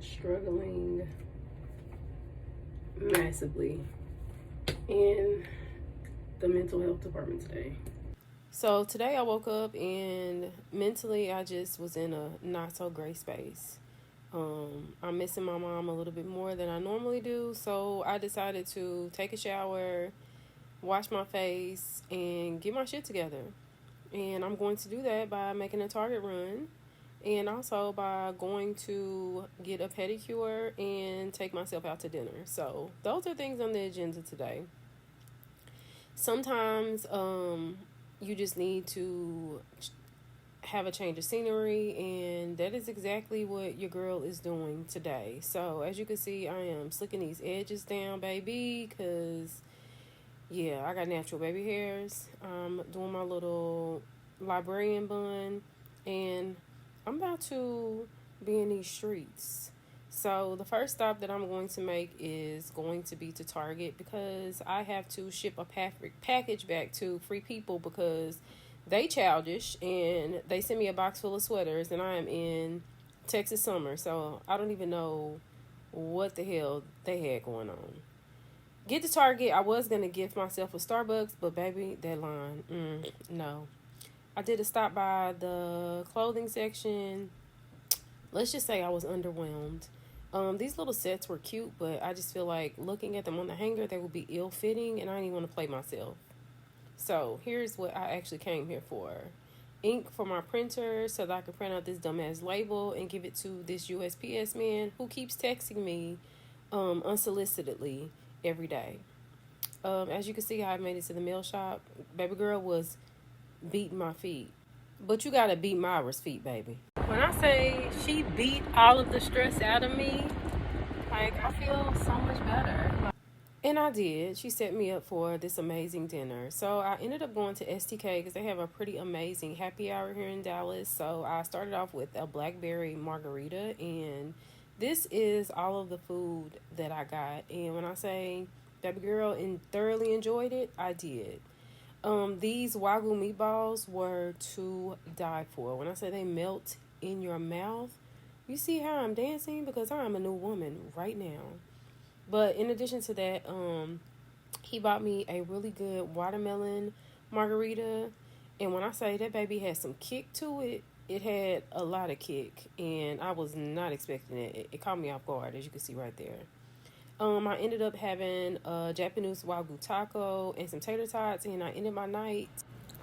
struggling massively in the mental health department today. So today I woke up and mentally I just was in a not so great space. I'm missing my mom a little bit more than I normally do, so I decided to take a shower, wash my face, and get my shit together. And I'm going to do that by making a Target run and also by going to get a pedicure and take myself out to dinner. So those are things on the agenda today. Sometimes you just need to have a change of scenery, and that is exactly what your girl is doing today. So as you can see, I am slicking these edges down, baby, because yeah, I got natural baby hairs. I'm doing my little librarian bun, and I'm about to be in these streets. So the first stop that I'm going to make is going to be to Target, because I have to ship a package back to Free People because they childish and they sent me a box full of sweaters, and I am in Texas summer, so I don't even know what the hell they had going on. Get to Target. I was going to gift myself a Starbucks, but baby, that line, no. I did a stop by the clothing section. Let's just say I was underwhelmed. These little sets were cute, but I just feel like looking at them on the hanger, they would be ill-fitting, and I didn't even want to play myself. So here's what I actually came here for. Ink for my printer so that I can print out this dumbass label and give it to this USPS man who keeps texting me unsolicitedly every day. As you can see, I made it to the mail shop. Baby girl was beating my feet. But you gotta beat Myra's feet, baby. When I say she beat all of the stress out of me, like, I feel so much better. And I did. She set me up for this amazing dinner. So I ended up going to STK because they have a pretty amazing happy hour here in Dallas. So I started off with a blackberry margarita, and this is all of the food that I got. And when I say baby girl thoroughly enjoyed it, I did. These Wagyu meatballs were to die for. When I say they melt in your mouth, you see how I'm dancing? Because I'm a new woman right now. But in addition to that, he bought me a really good watermelon margarita. And when I say that baby had some kick to it, it had a lot of kick. And I was not expecting it. It caught me off guard, as you can see right there. I ended up having a Japanese Wagyu taco and some tater tots. And I ended my night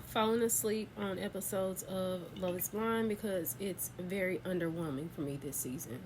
falling asleep on episodes of Lovelies because it's very underwhelming for me this season.